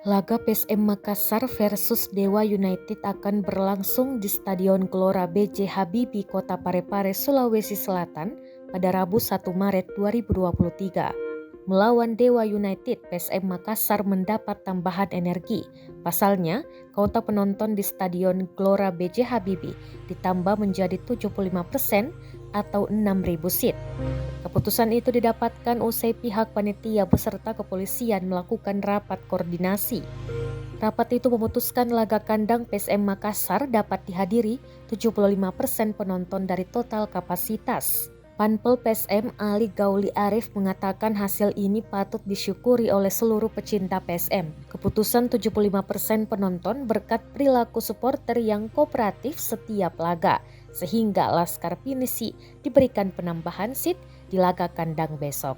Laga PSM Makassar versus Dewa United akan berlangsung di Stadion Gelora B.J. Habibie, Kota Parepare, Sulawesi Selatan pada Rabu 1 Maret 2023. Melawan Dewa United, PSM Makassar mendapat tambahan energi. Pasalnya, kuota penonton di Stadion Gelora B.J. Habibie ditambah menjadi 75% atau 6.000 seat. Keputusan itu didapatkan usai pihak panitia beserta kepolisian melakukan rapat koordinasi. Rapat itu memutuskan laga kandang PSM Makassar dapat dihadiri 75% penonton dari total kapasitas. Panpel PSM Ali Gauli Arif mengatakan hasil ini patut disyukuri oleh seluruh pecinta PSM. Keputusan 75% penonton berkat perilaku supporter yang kooperatif setiap laga, sehingga Laskar Pinisi diberikan penambahan seat di laga kandang besok.